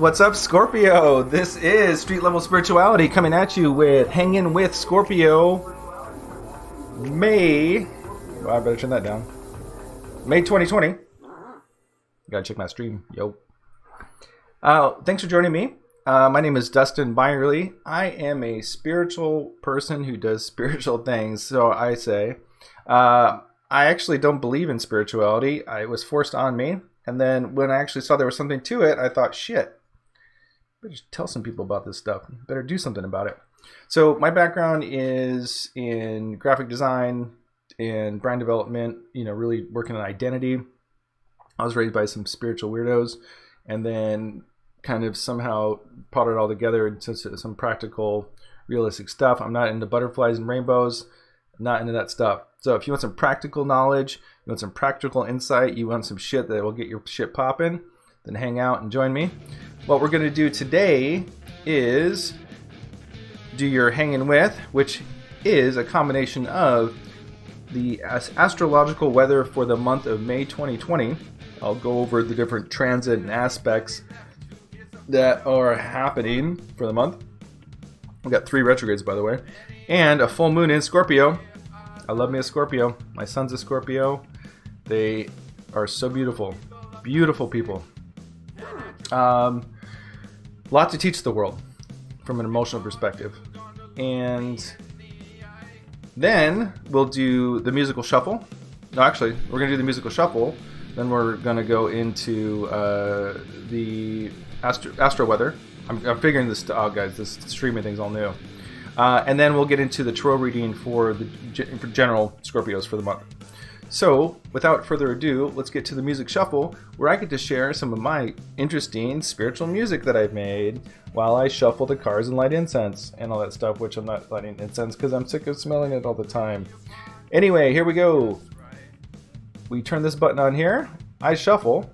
What's up, Scorpio? This is Street Level Spirituality coming at you with Hangin with Scorpio. May... Well, I better turn that down. May 2020. Gotta check my stream. Yo. Thanks for joining me. My name is Dustin Byerly. I am a spiritual person who does spiritual things, so I say. I actually don't believe in spirituality. It was forced on me. And then when I actually saw there was something to it, I thought, shit, better just tell some people about this stuff. Better do something about it. So my background is in graphic design and brand development, really working on identity. I was raised by some spiritual weirdos and then kind of somehow potted it all together into some practical, realistic stuff. I'm not into butterflies and rainbows. I'm not into that stuff. So if you want some practical knowledge, you want some practical insight, you want some shit that will get your shit popping, then hang out and join me. What we're going to do today is do your hanging with, which is a combination of the astrological weather for the month of May 2020. I'll go over the different transit and aspects that are happening for the month. We've got 3 retrogrades, by the way, and a full moon in Scorpio. I love me a Scorpio. My son's a Scorpio. They are so beautiful. Beautiful people. Lot to teach the world from an emotional perspective. And then we'll do the musical shuffle. No, actually, we're going to do the musical shuffle. Then we're going to go into the astro weather. I'm figuring this out, guys. This streaming thing's all new. And then we'll get into the tarot reading for general Scorpios for the month. So, without further ado, let's get to the music shuffle, where I get to share some of my interesting spiritual music that I've made while I shuffle the cards and light incense and all that stuff, which I'm not lighting incense because I'm sick of smelling it all the time. Anyway, here we go. We turn this button on here, I shuffle,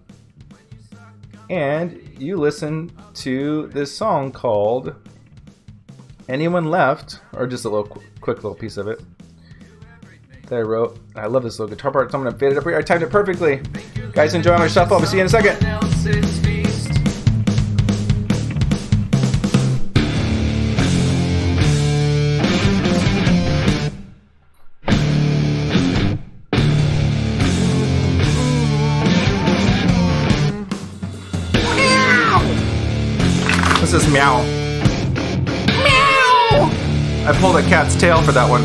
and you listen to this song called Anyone Left, or just a little quick little piece of it that I wrote. I love this little guitar part, so I'm going to fade it up here. I timed it perfectly. Guys, enjoy my shuffle. I'll see you in a second. This is meow. I pulled a cat's tail for that one.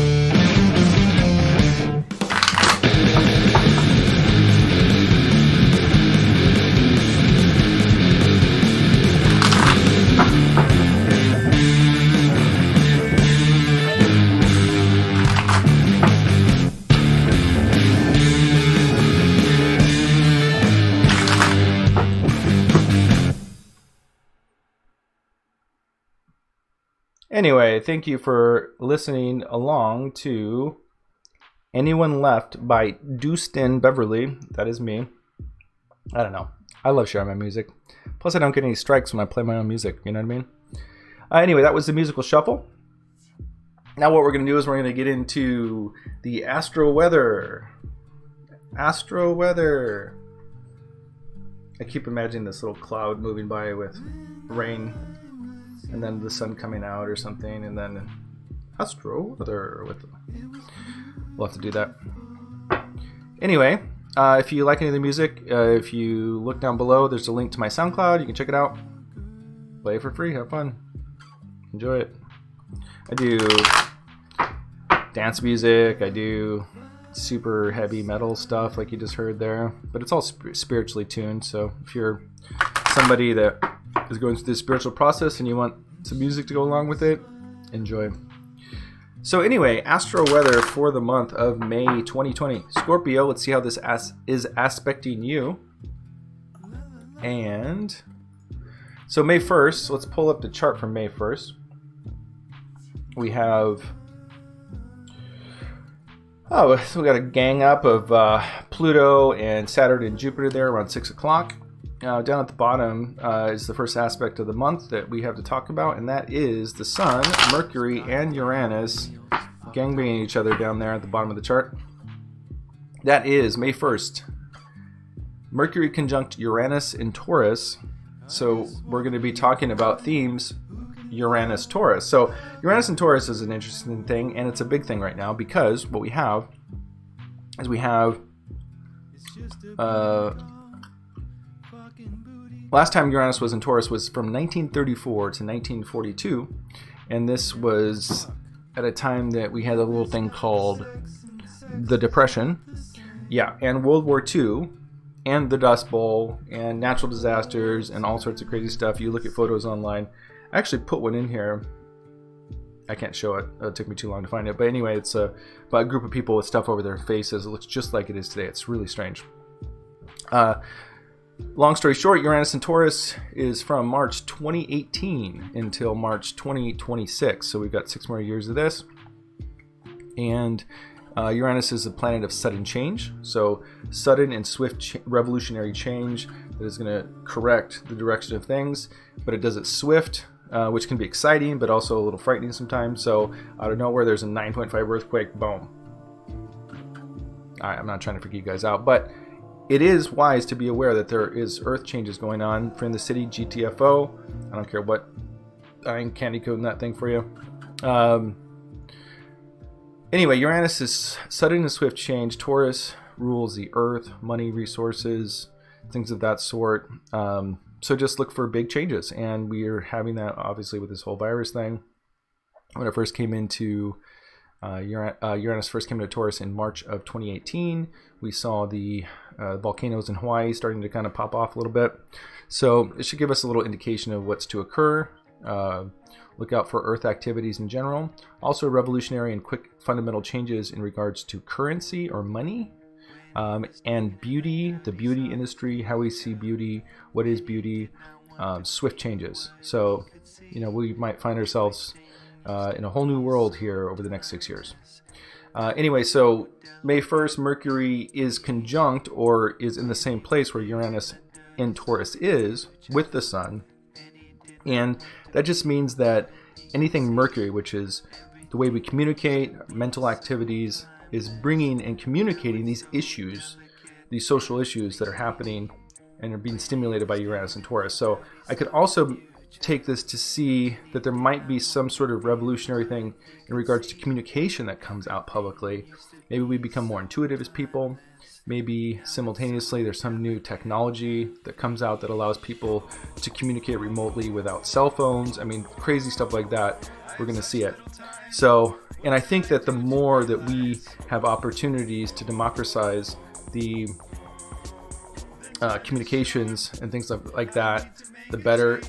Anyway, thank you for listening along to Anyone Left by Dustin Beverly. That is me. I don't know. I love sharing my music. Plus, I don't get any strikes when I play my own music. You know what I mean? Anyway, that was the musical shuffle. Now what we're going to do is we're going to get into the astro weather. Astro weather. I keep imagining this little cloud moving by with rain. And then the sun coming out or something, and then astro weather with. We'll have to do that. Anyway, if you like any of the music, if you look down below, there's a link to my Soundcloud. You can check it out. Play it for free. Have fun. Enjoy it. I do dance music. I do super heavy metal stuff like you just heard there, but it's all spiritually tuned. So if you're somebody that is going through this spiritual process and you want some music to go along with it, enjoy. So anyway, astro weather for the month of May 2020. Scorpio, let's see how this is aspecting you. And so May 1st, let's pull up the chart from May 1st. We have, so we got a gang up of Pluto and Saturn and Jupiter there around 6 o'clock. Down at the bottom is the first aspect of the month that we have to talk about, and that is the Sun, Mercury, and Uranus gangbanging each other down there at the bottom of the chart. That is May 1st. Mercury conjunct Uranus in Taurus So we're going to be talking about themes Uranus Taurus. So Uranus and Taurus is an interesting thing, and it's a big thing right now because what we have is last time Uranus was in Taurus was from 1934 to 1942, and this was at a time that we had a little thing called the Depression, and World War II, and the Dust Bowl, and natural disasters, and all sorts of crazy stuff. You look at photos online. I actually put one in here. I can't show it. It took me too long to find it. But anyway, it's about a group of people with stuff over their faces. It looks just like it is today. It's really strange. Long story short, Uranus and Taurus is from March 2018 until March 2026. So we've got 6 more years of this. And Uranus is a planet of sudden change. So sudden and swift revolutionary change that is going to correct the direction of things. But it does it swift, which can be exciting, but also a little frightening sometimes. So out of nowhere, there's a 9.5 earthquake. Boom. All right, I'm not trying to freak you guys out, but it is wise to be aware that there is earth changes going on. From the city, GTFO. I don't care what. I ain't candy coding that thing for you. Anyway, Uranus is sudden and swift change. Taurus rules the earth, money, resources, things of that sort. So just look for big changes. And we are having that, obviously, with this whole virus thing. When it first came into Uranus first came into Taurus in March of 2018. We saw the volcanoes in Hawaii starting to kind of pop off a little bit. So it should give us a little indication of what's to occur. Look out for Earth activities in general. Also revolutionary and quick fundamental changes in regards to currency or money. And beauty, the beauty industry, how we see beauty, what is beauty, swift changes. So, we might find ourselves in a whole new world here over the next 6 years. Anyway, so May 1st, Mercury is conjunct or is in the same place where Uranus in Taurus is with the Sun. And that just means that anything Mercury, which is the way we communicate, mental activities, is bringing and communicating these issues, these social issues that are happening and are being stimulated by Uranus and Taurus. So I could also take this to see that there might be some sort of revolutionary thing in regards to communication that comes out publicly. Maybe we become more intuitive as people. Maybe simultaneously there's some new technology that comes out that allows people to communicate remotely without cell phones. I mean, crazy stuff like that. We're going to see it. So, and I think that the more that we have opportunities to democratize the communications and things like that, the better.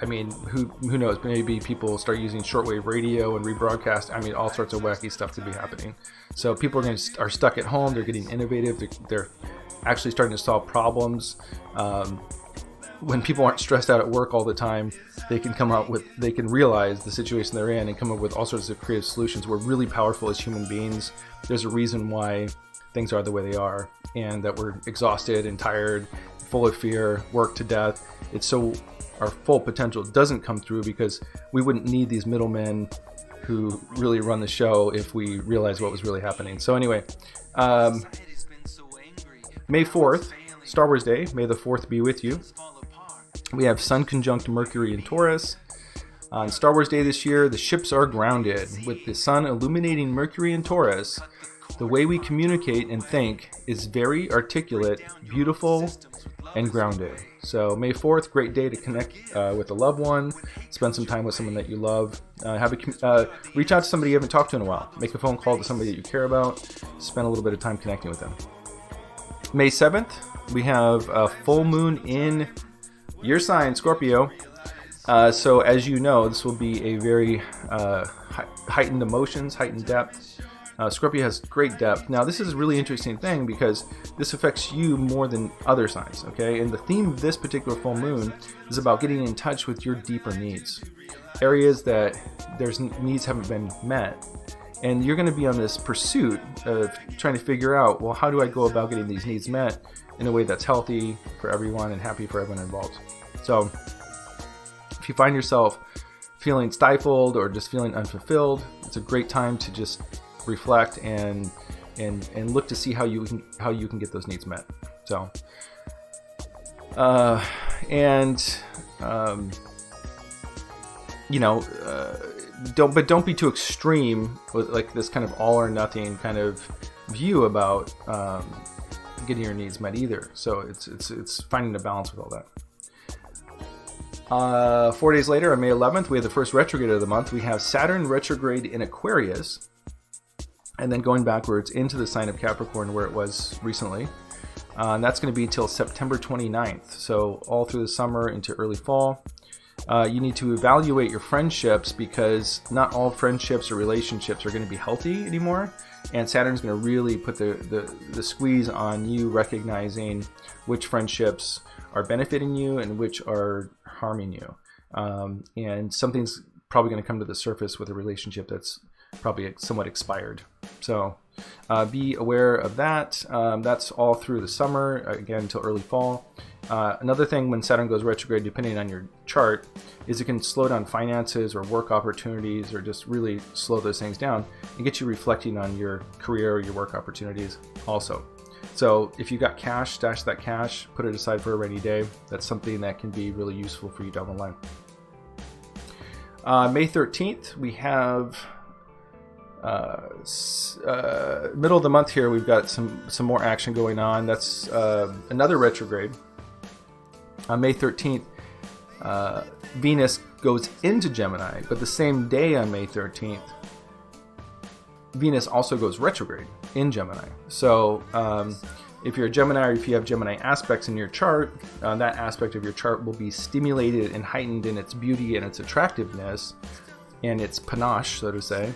I mean, who knows? Maybe people start using shortwave radio and rebroadcast. I mean, all sorts of wacky stuff could be happening. So people are stuck at home. They're getting innovative. They're actually starting to solve problems. When people aren't stressed out at work all the time, they can realize the situation they're in and come up with all sorts of creative solutions. We're really powerful as human beings. There's a reason why things are the way they are, and that we're exhausted and tired, full of fear, worked to death. It's so our full potential doesn't come through because we wouldn't need these middlemen who really run the show if we realize what was really happening. So anyway, May 4th, Star Wars Day, May the 4th be with you. We have Sun conjunct Mercury in Taurus. On Star Wars Day this year, the ships are grounded. With the Sun illuminating Mercury in Taurus, the way we communicate and think is very articulate, beautiful, and grounded. So May 4th, great day to connect with a loved one, spend some time with someone that you love, reach out to somebody you haven't talked to in a while, make a phone call to somebody that you care about, spend a little bit of time connecting with them. May 7th, we have a full moon in your sign, Scorpio. So as you know, this will be a very heightened emotions, heightened depth. Scorpio has great depth. Now, this is a really interesting thing because this affects you more than other signs, okay? And the theme of this particular full moon is about getting in touch with your deeper needs, areas that there's needs haven't been met. And you're going to be on this pursuit of trying to figure out, well, how do I go about getting these needs met in a way that's healthy for everyone and happy for everyone involved? So if you find yourself feeling stifled or just feeling unfulfilled, it's a great time to just reflect and look to see how you can get those needs met. So and you know, don't be too extreme with like this kind of all or nothing kind of view about getting your needs met either. So it's finding a balance with all that. 4 days later, on May 11th, we have the first retrograde of the month. We have Saturn retrograde in Aquarius, and then going backwards into the sign of Capricorn where it was recently. And that's going to be until September 29th. So all through the summer into early fall. You need to evaluate your friendships, because not all friendships or relationships are going to be healthy anymore. And Saturn's going to really put the squeeze on you, recognizing which friendships are benefiting you and which are harming you. And something's probably going to come to the surface with a relationship that's probably somewhat expired. So be aware of that. That's all through the summer, again, until early fall. Another thing when Saturn goes retrograde, depending on your chart, is it can slow down finances or work opportunities, or just really slow those things down and get you reflecting on your career or your work opportunities also. So if you got cash, stash that cash, put it aside for a rainy day. That's something that can be really useful for you down the line. May 13th, we have middle of the month here. We've got some more action going on. That's another retrograde. On May 13th, Venus goes into Gemini, but the same day on May 13th, Venus also goes retrograde in Gemini. So if you're a Gemini, or if you have Gemini aspects in your chart, that aspect of your chart will be stimulated and heightened in its beauty and its attractiveness and its panache, so to say.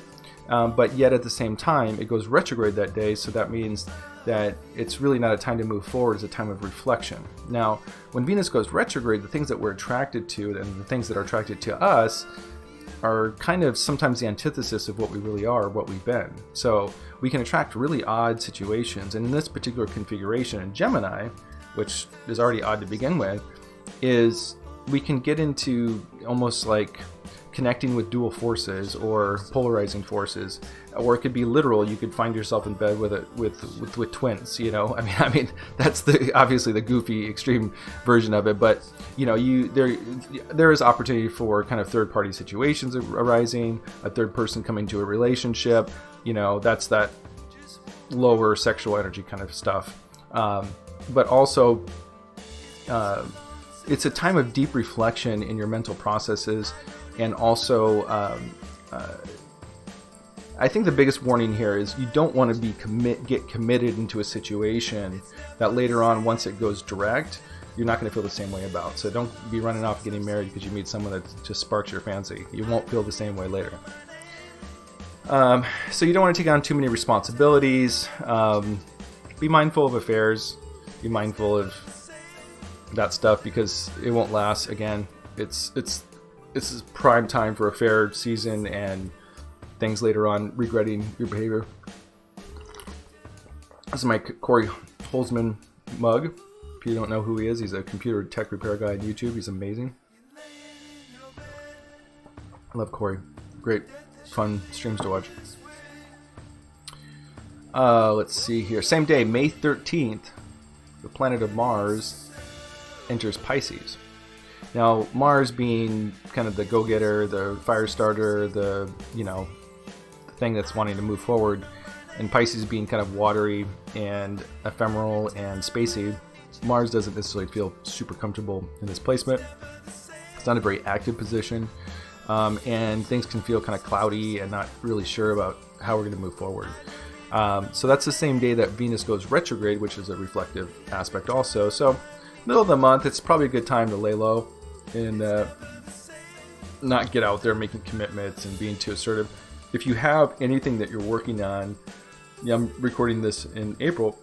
But yet at the same time, it goes retrograde that day, so that means that it's really not a time to move forward, it's a time of reflection. Now, when Venus goes retrograde, the things that we're attracted to and the things that are attracted to us are kind of sometimes the antithesis of what we really are, what we've been. So we can attract really odd situations, and in this particular configuration in Gemini, which is already odd to begin with, is we can get into almost like connecting with dual forces or polarizing forces, or it could be literal. You could find yourself in bed with twins. You know, I mean that's obviously the goofy extreme version of it. But you know, there is opportunity for kind of third party situations arising, a third person coming to a relationship. You know, that's that lower sexual energy kind of stuff. But also, it's a time of deep reflection in your mental processes. And also, I think the biggest warning here is you don't want to get committed into a situation that later on, once it goes direct, you're not going to feel the same way about. So don't be running off getting married because you meet someone that just sparks your fancy. You won't feel the same way later. So you don't want to take on too many responsibilities. Be mindful of affairs. Be mindful of that stuff, because it won't last. Again, this is prime time for affair season and things later on regretting your behavior. This is my Corey Holzman mug. If you don't know who he is, he's a computer tech repair guy on YouTube. He's amazing. I love Corey. Great, fun streams to watch. Let's see here. Same day, May 13th, the planet of Mars enters Pisces. Now, Mars being kind of the go-getter, the fire starter, the thing that's wanting to move forward, and Pisces being kind of watery and ephemeral and spacey, Mars doesn't necessarily feel super comfortable in this placement. It's not a very active position, and things can feel kind of cloudy and not really sure about how we're going to move forward. So that's the same day that Venus goes retrograde, which is a reflective aspect also. So middle of the month, it's probably a good time to lay low and not get out there making commitments and being too assertive. If you have anything that you're working on, I'm recording this in April.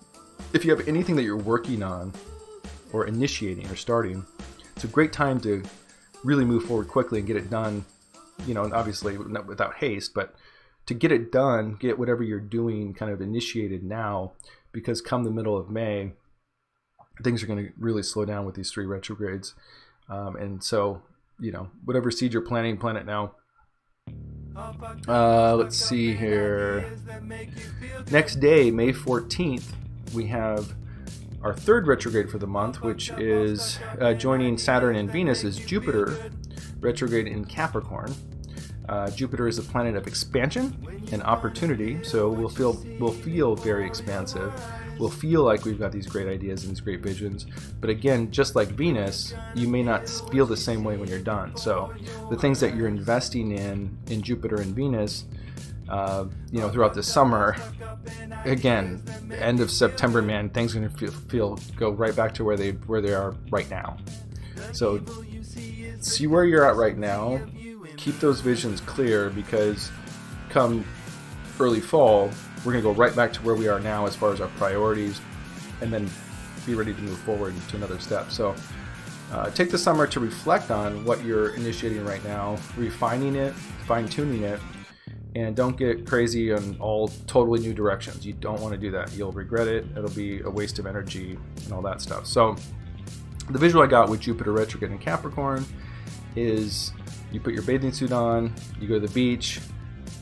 If you have anything that you're working on or initiating or starting, it's a great time to really move forward quickly and get it done. And obviously not without haste, but to get it done, get whatever you're doing kind of initiated now, because come the middle of May, things are going to really slow down with these 3 retrogrades. And so, whatever seed you're planting, plant it now. Let's see here. Next day, May 14th, we have Our third retrograde for the month, which is joining Saturn and Venus, is Jupiter retrograde in Capricorn. Jupiter is a planet of expansion and opportunity, so we'll feel very expansive. We'll feel like we've got these great ideas and these great visions, but again, just like Venus, you may not feel the same way when you're done. So the things that you're investing in Jupiter and Venus, throughout the summer, again, end of September, man, things are gonna go right back to where they are right now. So see where you're at right now. Keep those visions clear, because come early fall, we're going to go right back to where we are now as far as our priorities, and then be ready to move forward to another step. So take the summer to reflect on what you're initiating right now, refining it, fine-tuning it, and don't get crazy on all totally new directions. You don't want to do that. You'll regret it. It'll be a waste of energy and all that stuff. So the visual I got with Jupiter retrograde in Capricorn is you put your bathing suit on, you go to the beach,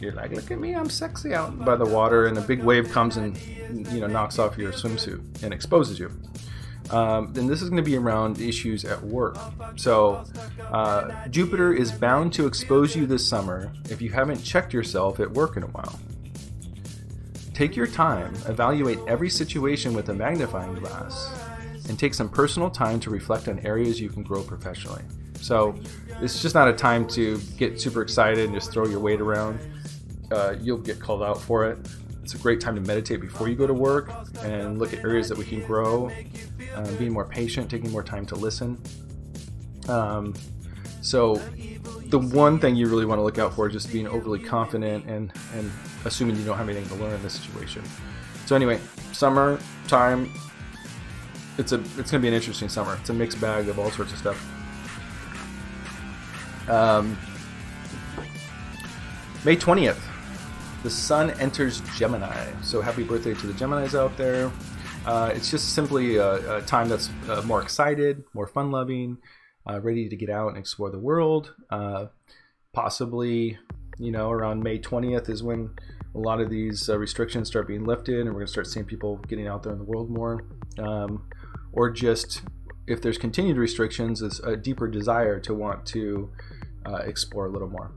you're like, look at me, I'm sexy out by the water, and a big wave comes and knocks off your swimsuit and exposes you. Then this is going to be around issues at work. So Jupiter is bound to expose you this summer if you haven't checked yourself at work in a while. Take your time, evaluate every situation with a magnifying glass, and take some personal time to reflect on areas you can grow professionally. So it's just not a time to get super excited and just throw your weight around. You'll get called out for it. It's a great time to meditate before you go to work and look at areas that we can grow, being more patient, taking more time to listen. So the one thing you really want to look out for is just being overly confident and assuming you don't have anything to learn in this situation. So anyway, summer time, it's going to be an interesting summer. It's a mixed bag of all sorts of stuff. May 20th, the sun enters Gemini. So happy birthday to the Geminis out there. It's just simply a time that's more excited, more fun-loving, ready to get out and explore the world. Possibly, around May 20th is when a lot of these restrictions start being lifted, and we're going to start seeing people getting out there in the world more. Or just, if there's continued restrictions, is a deeper desire to want to explore a little more.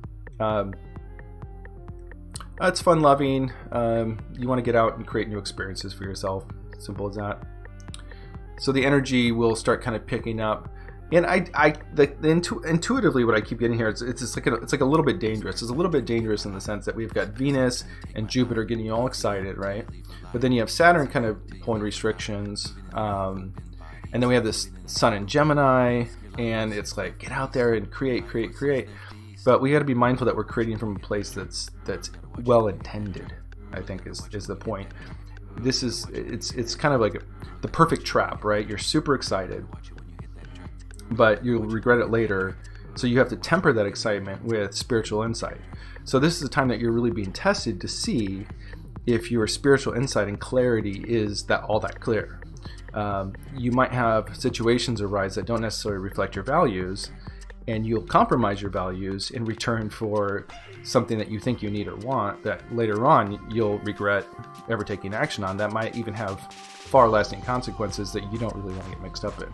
It's fun-loving. You want to get out and create new experiences for yourself. Simple as that. So the energy will start kind of picking up, and intuitively, what I keep getting here, it's like a little bit dangerous. It's a little bit dangerous in the sense that we've got Venus and Jupiter getting you all excited, right? But then you have Saturn kind of pulling restrictions, and then we have this Sun in Gemini, and it's like, get out there and create. But we got to be mindful that we're creating from a place that's well intended, I think is the point. It's kind of like the perfect trap, right? You're super excited, but you'll regret it later. So you have to temper that excitement with spiritual insight. So this is a time that you're really being tested to see if your spiritual insight and clarity is all that clear. You might have situations arise that don't necessarily reflect your values, and you'll compromise your values in return for something that you think you need or want that later on you'll regret ever taking action on. That might even have far-lasting consequences that you don't really want to get mixed up in.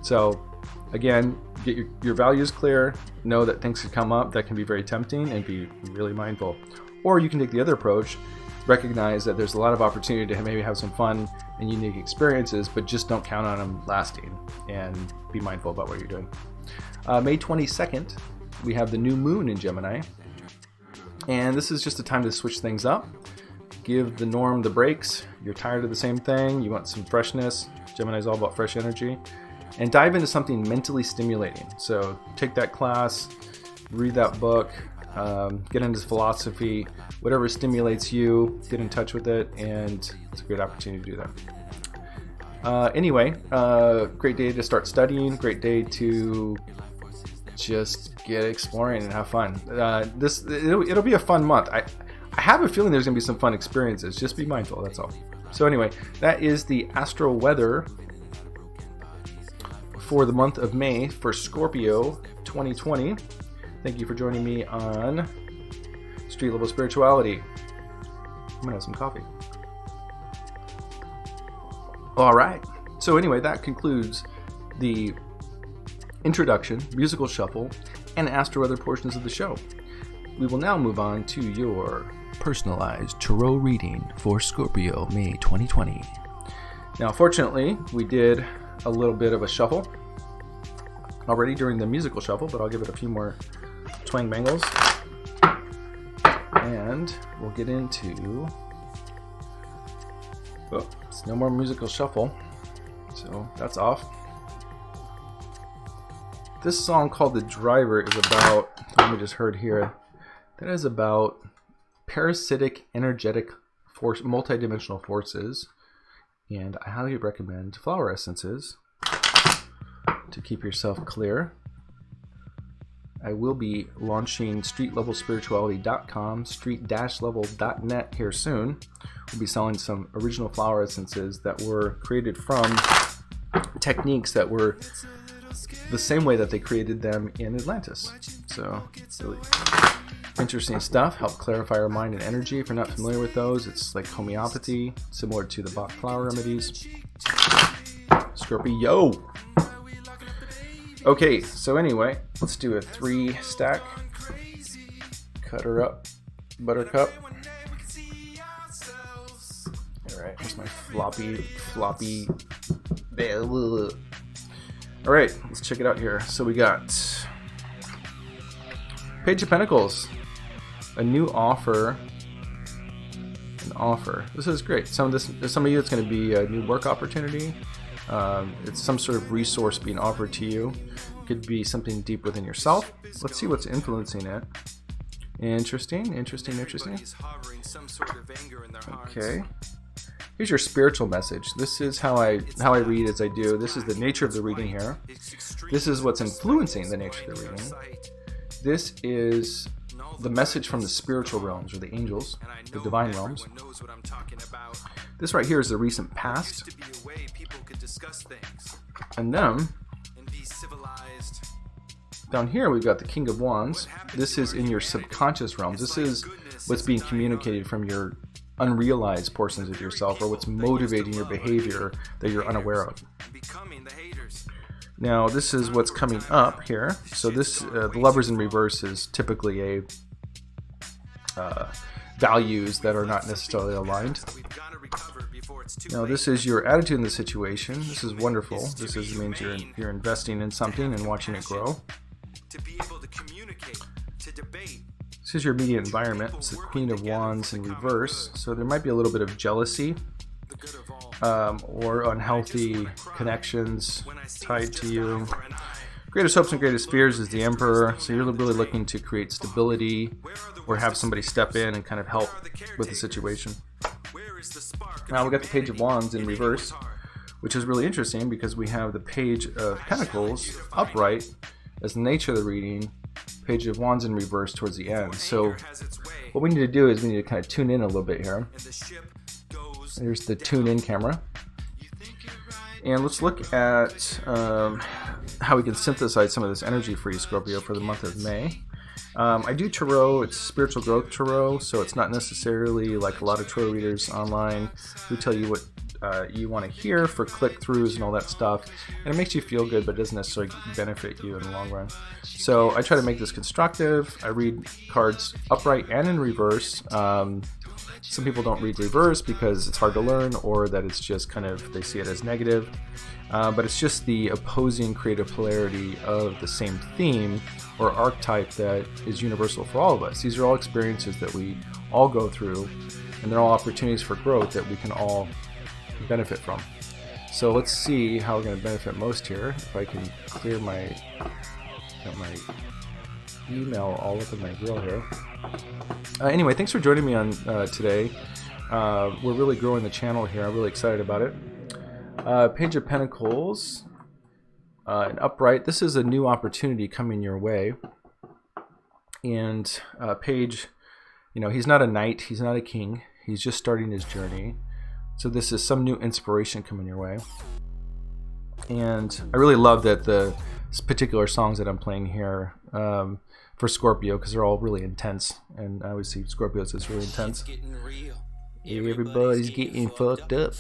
So again, get your values clear, know that things could come up that can be very tempting, and be really mindful. Or you can take the other approach, recognize that there's a lot of opportunity to maybe have some fun and unique experiences, but just don't count on them lasting, and be mindful about what you're doing. May 22nd, we have the new moon in Gemini, and this is just a time to switch things up, give the norm the breaks. You're tired of the same thing, you want some freshness. Gemini is all about fresh energy, and dive into something mentally stimulating. So take that class, read that book, get into philosophy, whatever stimulates you, get in touch with it, and it's a great opportunity to do that. Anyway, great day to start studying, great day to just get exploring and have fun. It'll be a fun month. I have a feeling there's going to be some fun experiences. Just be mindful, that's all. So anyway, that is the astro weather for the month of May for Scorpio 2020. Thank you for joining me on Street Level Spirituality. I'm going to have some coffee. All right. So anyway, that concludes the introduction, musical shuffle, and astro weather portions of the show. We will now move on to your personalized tarot reading for Scorpio, May 2020. Now, fortunately, we did a little bit of a shuffle already during the musical shuffle, but I'll give it a few more twang bangles. And we'll get into... Oh, it's no more musical shuffle, so that's off. This song called The Driver is about, what we just heard here, that is about parasitic, energetic, multidimensional forces, and I highly recommend flower essences to keep yourself clear. I will be launching streetlevelspirituality.com, street-level.net here soon. We'll be selling some original flower essences that were created from techniques that were the same way that they created them in Atlantis. So, really interesting stuff. Help clarify our mind and energy. If you're not familiar with those, it's like homeopathy, similar to the Bach flower remedies. Scorpio. Okay, so anyway, let's do a 3 stack. Cut her up, buttercup. Alright, here's my floppy. Alright, let's check it out here. So we got Page of Pentacles. A new offer. An offer. This is great. Some of you it's going to be a new work opportunity. It's some sort of resource being offered to you. It could be something deep within yourself. Let's see what's influencing it. Interesting. Okay. Here's your spiritual message. This is how I read as I do. This is the nature of the reading here. This is what's influencing the nature of the reading. This is the message from the spiritual realms, or the angels, the divine realms. This right here is the recent past. And then down here we've got the King of Wands. This is in your subconscious realms. This is what's being communicated from your unrealized portions of yourself, or what's motivating your behavior that you're unaware of. Now this is what's coming up here. So this the Lovers in reverse is typically a values that are not necessarily aligned. Now this is your attitude in the situation. This is wonderful. This means you're investing in something and watching it grow. This is your immediate environment. It's the Queen of Wands in reverse. So there might be a little bit of jealousy or unhealthy connections tied to you. Greatest hopes and greatest fears is the Emperor. So you're really looking to create stability or have somebody step in and kind of help with the situation. Now we got the Page of Wands in reverse, which is really interesting because we have the Page of Pentacles upright as the nature of the reading, Page of Wands in reverse towards the end. So what we need to do is we need to kind of tune in a little bit here. There's the tune in camera. And let's look at how we can synthesize some of this energy for you, Scorpio, for the month of May. I do tarot. It's spiritual growth tarot, so it's not necessarily like a lot of tarot readers online who tell you what you want to hear for click-throughs and all that stuff. And it makes you feel good, but doesn't necessarily benefit you in the long run. So I try to make this constructive. I read cards upright and in reverse. Some people don't read reverse because it's hard to learn, or that it's just kind of, they see it as negative. But it's just the opposing creative polarity of the same theme or archetype that is universal for all of us. These are all experiences that we all go through, and they're all opportunities for growth that we can all benefit from. So let's see how we're going to benefit most here. If I can clear my email all up in my grill here. Anyway, thanks for joining me on today. We're really growing the channel here. I'm really excited about it. Page of Pentacles, and upright. This is a new opportunity coming your way. And Page, he's not a knight, he's not a king. He's just starting his journey. So this is some new inspiration coming your way. And I really love that the particular songs that I'm playing here for Scorpio, because they're all really intense, and I always see Scorpios as really intense. Everybody's getting fucked up.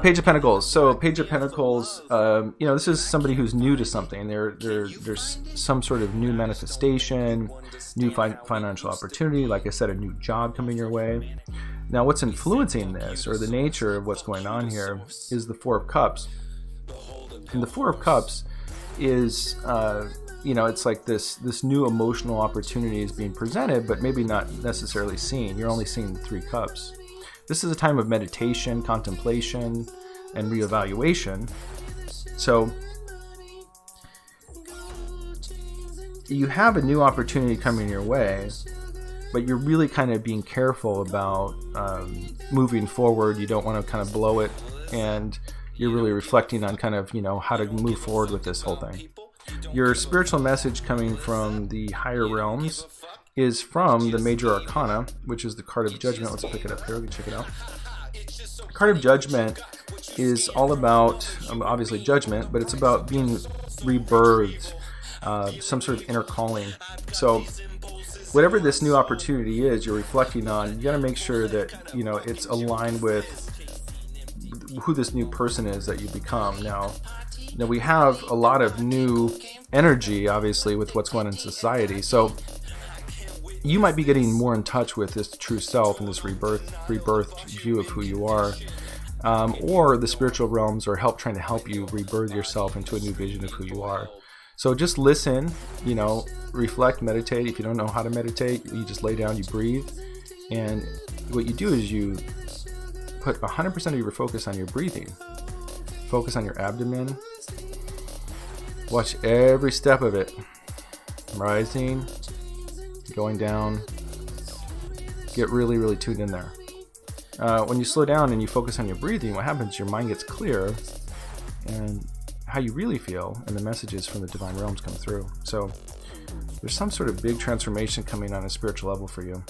Page of Pentacles. So Page of Pentacles, this is somebody who's new to something. There's some sort of new manifestation, new financial opportunity. Like I said, a new job coming your way. Now, what's influencing this, or the nature of what's going on here, is the Four of Cups. And the Four of Cups is, it's like this new emotional opportunity is being presented, but maybe not necessarily seen. You're only seeing the Three Cups. This is a time of meditation, contemplation, and reevaluation. So you have a new opportunity coming your way, but you're really kind of being careful about moving forward. You don't want to kind of blow it, and you're really reflecting on kind of, how to move forward with this whole thing. Your spiritual message coming from the higher realms is from the Major Arcana, which is the card of Judgment. Let's pick it up here. We can check it out. The card of Judgment is all about, obviously, judgment, but it's about being rebirthed, some sort of inner calling. So whatever this new opportunity is you're reflecting on, you got to make sure that, it's aligned with who this new person is that you become. Now we have a lot of new energy, obviously, with what's going on in society. So you might be getting more in touch with this true self and this rebirthed view of who you are, or the spiritual realms are trying to help you rebirth yourself into a new vision of who you are. So just listen, reflect, meditate. If you don't know how to meditate, you just lay down, you breathe, and what you do is you put 100% of your focus on your breathing. Focus on your abdomen. Watch every step of it, rising, going down. Get really, really tuned in there. When you slow down and you focus on your breathing, what happens? Your mind gets clear, and how you really feel, and the messages from the divine realms come through. So there's some sort of big transformation coming on a spiritual level for you.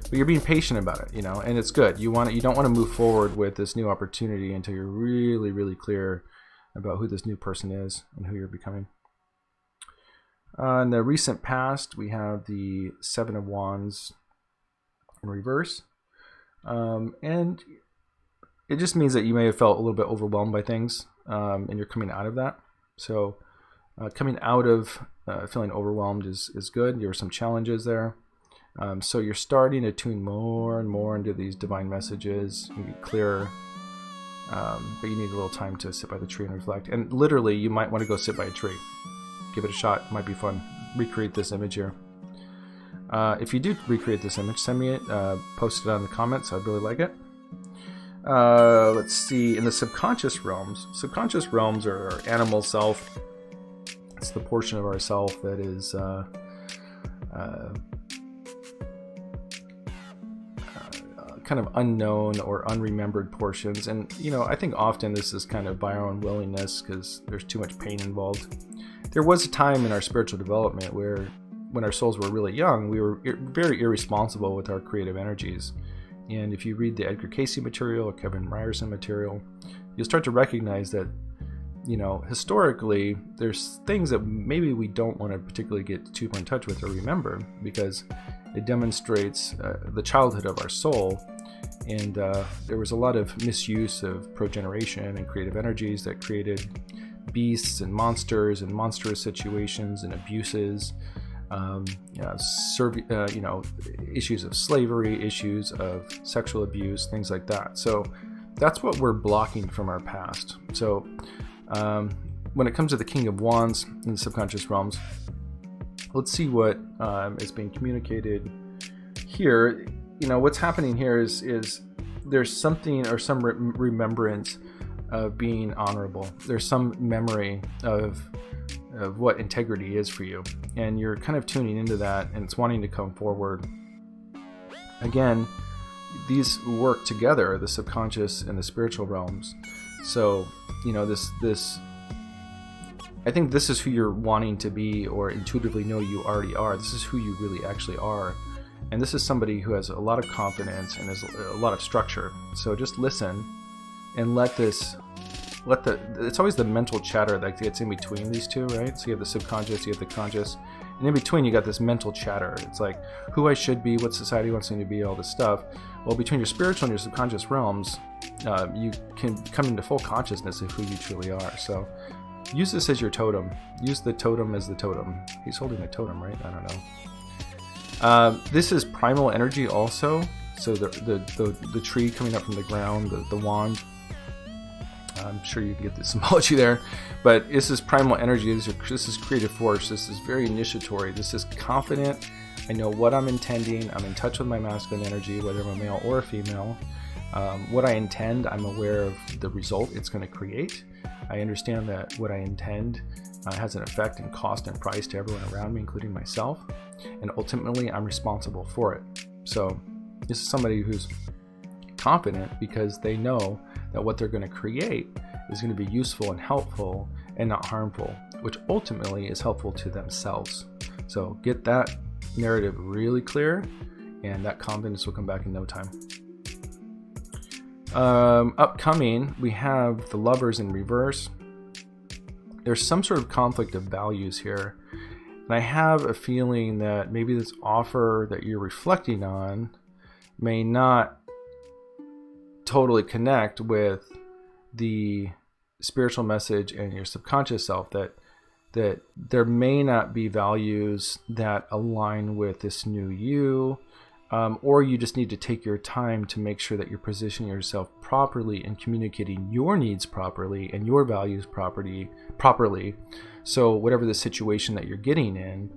But you're being patient about it, and it's good. You don't want to move forward with this new opportunity until you're really, really clear about who this new person is and who you're becoming. In the recent past, we have the Seven of Wands in reverse. And it just means that you may have felt a little bit overwhelmed by things, and you're coming out of that. So coming out of feeling overwhelmed is good. There were some challenges there. So you're starting to tune more and more into these divine messages and get clearer. But you need a little time to sit by the tree and reflect. And literally, you might want to go sit by a tree. Give it a shot. It might be fun. Recreate this image here. If you do recreate this image, send me it. Post it on the comments. I'd really like it. Let's see. In the subconscious realms are our animal self. It's the portion of our self that is kind of unknown or unremembered portions. And, I think often this is kind of by our own willingness because there's too much pain involved. There was a time in our spiritual development where, when our souls were really young, we were very irresponsible with our creative energies. And if you read the Edgar Cayce material or Kevin Ryerson material, you'll start to recognize that, historically, there's things that maybe we don't want to particularly get too in touch with or remember because it demonstrates the childhood of our soul. And there was a lot of misuse of progeneration and creative energies that created beasts and monstrous situations and abuses, issues of slavery, issues of sexual abuse, things like that. So that's what we're blocking from our past. So when it comes to the King of Wands in the subconscious realms, let's see what is being communicated here. What's happening here is there's something or some remembrance of being honorable. There's some memory of what integrity is for you, and you're kind of tuning into that, and it's wanting to come forward. Again, these work together, the subconscious and the spiritual realms. So, this I think this is who you're wanting to be, or intuitively know you already are. This is who you really actually are. And this is somebody who has a lot of confidence and has a lot of structure. So just listen and it's always the mental chatter that gets in between these two, right? So you have the subconscious, you have the conscious, And in between, you got this mental chatter. It's like who I should be, what society wants me to be, all this stuff. Well, between your spiritual and your subconscious realms, you can come into full consciousness of who you truly are. So use this as your totem. Use the totem as the totem. He's holding a totem, right? I don't know. This is primal energy also. So the tree coming up from the ground, the wand. I'm sure you can get the symbology there, but this is primal energy. This is creative force. This is very initiatory. This is confident. I know what I'm intending. I'm in touch with my masculine energy, whether I'm a male or a female. What I intend, I'm aware of the result it's going to create. I understand that what I intend has an effect and cost and price to everyone around me, including myself. And ultimately, I'm responsible for it. So this is somebody who's confident because they know that what they're going to create is going to be useful and helpful and not harmful, which ultimately is helpful to themselves. So get that narrative really clear, and that confidence will come back in no time. Upcoming, we have the Lovers in reverse. There's some sort of conflict of values here, and I have a feeling that maybe this offer that you're reflecting on may not totally connect with the spiritual message and your subconscious self, that there may not be values that align with this new you, or you just need to take your time to make sure that you're positioning yourself properly and communicating your needs properly and your values properly, so whatever the situation that you're getting in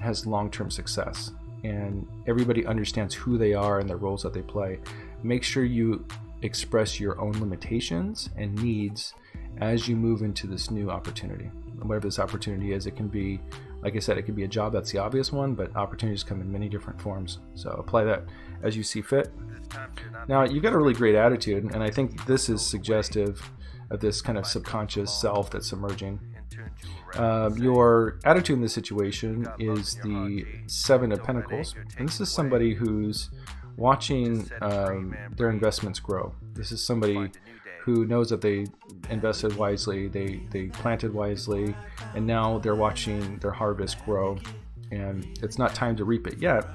has long-term success and everybody understands who they are and the roles that they play. Make sure you express your own limitations and needs as you move into this new opportunity. Whatever this opportunity is, it can be, like I said, it can be a job, that's the obvious one, but opportunities come in many different forms. So apply that as you see fit. Now, you've got a really great attitude, and I think this is suggestive of this kind of subconscious self that's emerging. Your attitude in this situation is the Seven of Pentacles, and this is somebody who's watching their investments grow. This is somebody who knows that they invested wisely, they planted wisely, and now they're watching their harvest grow. And it's not time to reap it yet,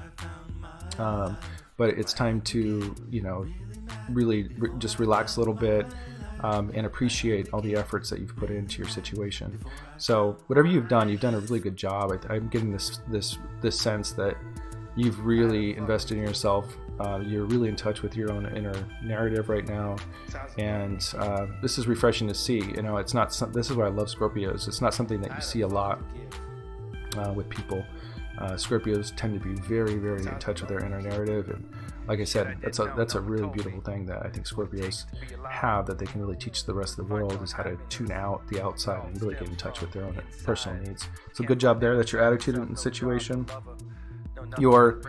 but it's time to, really just relax a little bit and appreciate all the efforts that you've put into your situation. So whatever you've done a really good job. I'm getting this sense that you've really invested in yourself. You're really in touch with your own inner narrative right now, and this is refreshing to see. It's not. This is why I love Scorpios. It's not something that you see a lot with people. Scorpios tend to be very, very in touch with their inner narrative, and like I said, that's a really beautiful thing that I think Scorpios have, that they can really teach the rest of the world, is how to tune out the outside and really get in touch with their own personal needs. So good job there. That's your attitude in the situation. Your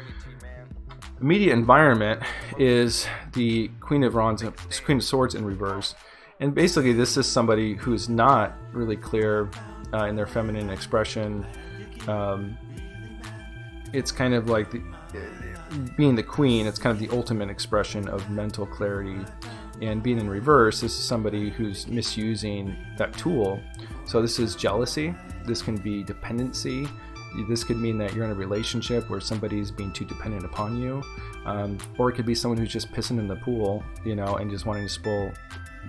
immediate environment is the Queen of Swords in reverse, and basically this is somebody who's not really clear in their feminine expression. It's kind of like being the queen. It's kind of the ultimate expression of mental clarity, and being in reverse, this is somebody who's misusing that tool. So this is jealousy. This can be dependency. This could mean that you're in a relationship where somebody's being too dependent upon you, or it could be someone who's just pissing in the pool, and just wanting to spoil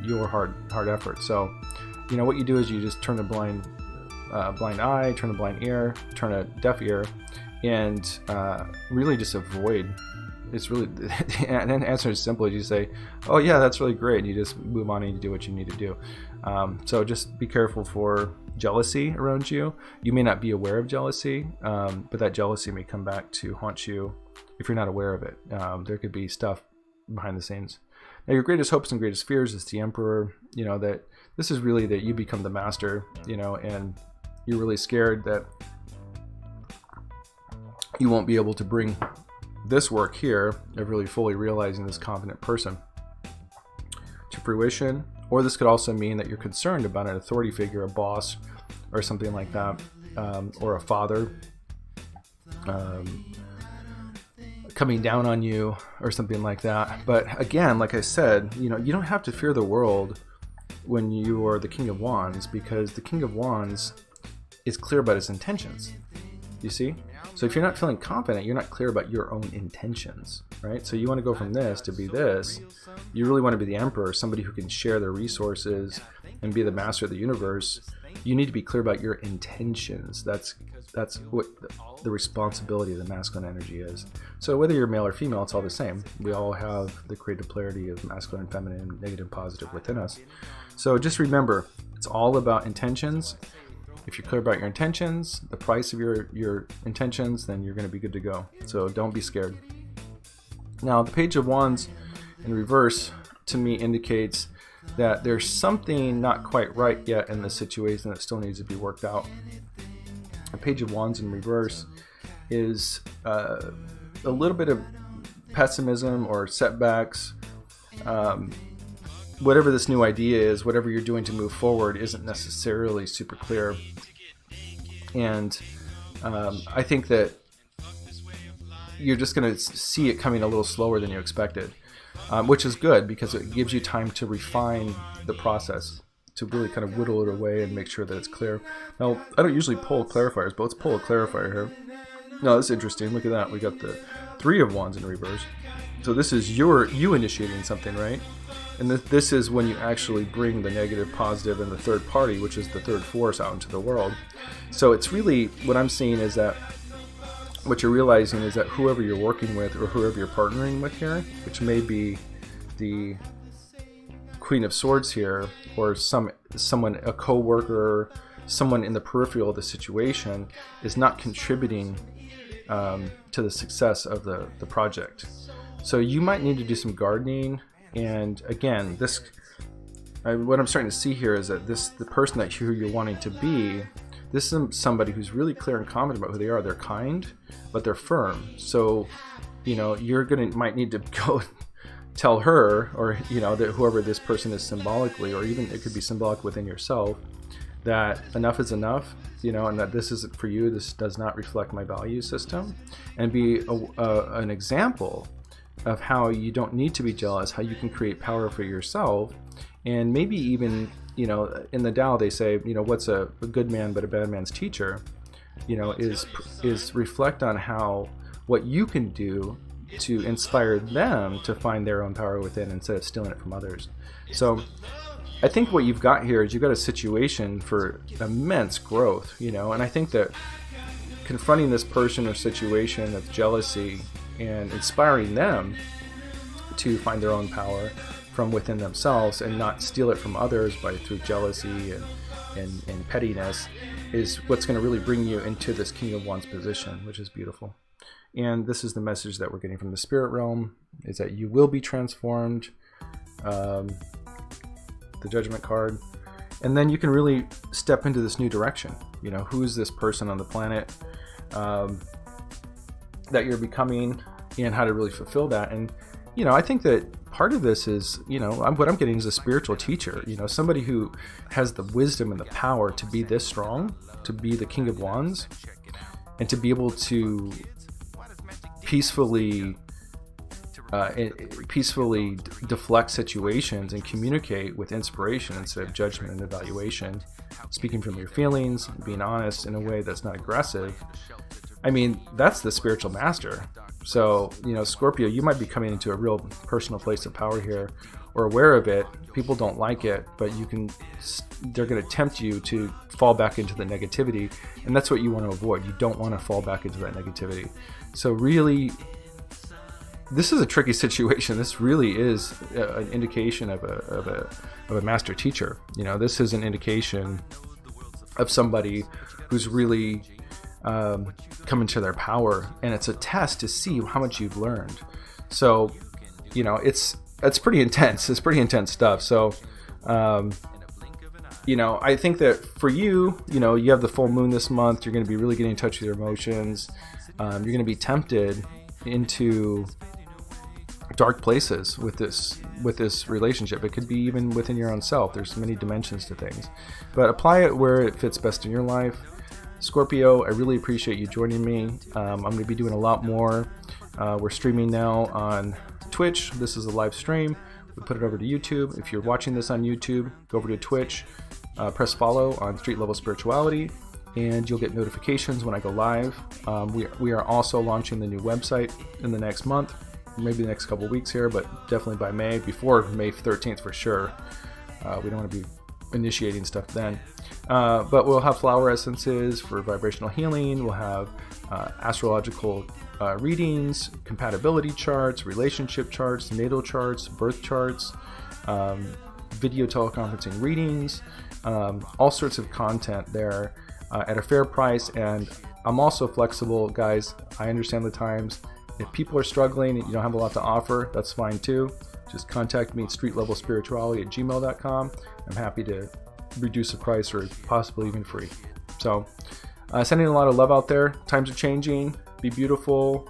your hard effort. So, what you do is you just turn a blind eye, turn a blind ear, turn a deaf ear, and really just avoid. It's really, and then answer is simple. You say, "Oh yeah, that's really great," and you just move on and you do what you need to do. So just be careful for jealousy around you. You may not be aware of jealousy, but that jealousy may come back to haunt you if you're not aware of it. There could be stuff behind the scenes. Now, your greatest hopes and greatest fears is the Emperor. That this is really that you become the master. And you're really scared that you won't be able to bring this work here of really fully realizing this confident person to fruition. Or this could also mean that you're concerned about an authority figure, a boss or something like that, or a father coming down on you or something like that. But again, like I said, you don't have to fear the world when you are the King of Wands, because the King of Wands is clear about his intentions. You see? So if you're not feeling confident, you're not clear about your own intentions, right? So you want to go from this to be this. You really want to be the emperor, somebody who can share their resources and be the master of the universe. You need to be clear about your intentions. That's what the responsibility of the masculine energy is. So whether you're male or female, it's all the same. We all have the creative polarity of masculine and feminine, negative and positive within us. So just remember, it's all about intentions. If you're clear about your intentions, the price of your intentions, then you're going to be good to go. So don't be scared. Now, the Page of Wands in reverse to me indicates that there's something not quite right yet in the situation that still needs to be worked out. The Page of Wands in reverse is a little bit of pessimism or setbacks. Whatever this new idea is, whatever you're doing to move forward isn't necessarily super clear. And I think that you're just going to see it coming a little slower than you expected, which is good because it gives you time to refine the process, to really kind of whittle it away and make sure that it's clear. Now, I don't usually pull clarifiers, but let's pull a clarifier here. No, that's interesting. Look at that. We got the Three of Wands in reverse. So this is you initiating something, right? And this is when you actually bring the negative, positive, and the third party, which is the third force, out into the world. So it's really, what I'm seeing is that what you're realizing is that whoever you're working with or whoever you're partnering with here, which may be the Queen of Swords here, or someone, a co-worker, someone in the peripheral of the situation, is not contributing to the success of the project. So you might need to do some gardening. And again, what I'm starting to see here is that the person who you're wanting to be, this is somebody who's really clear and confident about who they are. They're kind, but they're firm. So, might need to go tell her, or that whoever this person is symbolically, or even it could be symbolic within yourself, that enough is enough, and that this isn't for you. This does not reflect my value system, and be an example of how you don't need to be jealous, how you can create power for yourself. And maybe even, in the Tao they say, what's a good man but a bad man's teacher, is reflect on what you can do to inspire them to find their own power within instead of stealing it from others. So I think what you've got here is you've got a situation for immense growth, and I think that confronting this person or situation of jealousy and inspiring them to find their own power from within themselves and not steal it from others through jealousy and pettiness is what's going to really bring you into this King of Wands position, which is beautiful. And this is the message that we're getting from the spirit realm, is that you will be transformed. The Judgment card. And then you can really step into this new direction. Who is this person on the planet that you're becoming, and how to really fulfill that. And I think that part of this is, what I'm getting is a spiritual teacher, somebody who has the wisdom and the power to be this strong, to be the King of Wands, and to be able to peacefully deflect situations and communicate with inspiration instead of judgment and evaluation, speaking from your feelings, being honest in a way that's not aggressive. I mean, that's the spiritual master. So, Scorpio, you might be coming into a real personal place of power here, or aware of it. People don't like it, but they're going to tempt you to fall back into the negativity, and that's what you want to avoid. You don't want to fall back into that negativity. So really, this is a tricky situation. This really is an indication of a master teacher. This is an indication of somebody who's really come into their power, and it's a test to see how much you've learned. So, it's pretty intense. It's pretty intense stuff. So, I think that for you, you have the full moon this month. You're going to be really getting in touch with your emotions. You're going to be tempted into dark places with this relationship. It could be even within your own self. There's many dimensions to things, but apply it where it fits best in your life. Scorpio, I really appreciate you joining me. I'm going to be doing a lot more. We're streaming now on Twitch. This is a live stream. We put it over to YouTube. If you're watching this on YouTube, go over to Twitch, press follow on Street Level Spirituality, and you'll get notifications when I go live. We are also launching the new website in the next month, maybe the next couple weeks here, but definitely by May, before May 13th for sure. We don't want to be initiating stuff then. But we'll have flower essences for vibrational healing. We'll have astrological readings, compatibility charts, relationship charts, natal charts, birth charts, video teleconferencing readings, all sorts of content there at a fair price. And I'm also flexible, guys. I understand the times. If people are struggling and you don't have a lot to offer, that's fine too. Just contact me at streetlevelspirituality@gmail.com. I'm happy to reduce the price or possibly even free. So sending a lot of love out there. Times are changing. Be beautiful.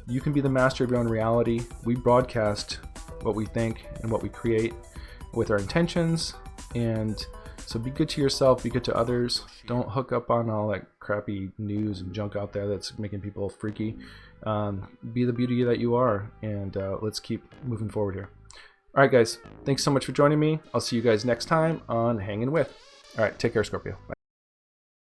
You can be the master of your own reality. We broadcast what we think and what we create with our intentions. And so be good to yourself, be good to others. Don't hook up on all that crappy news and junk out there that's making people freaky. Be the beauty that you are, and let's keep moving forward here. All right, guys. Thanks so much for joining me. I'll see you guys next time on Hangin' With. All right, take care, Scorpio. Bye.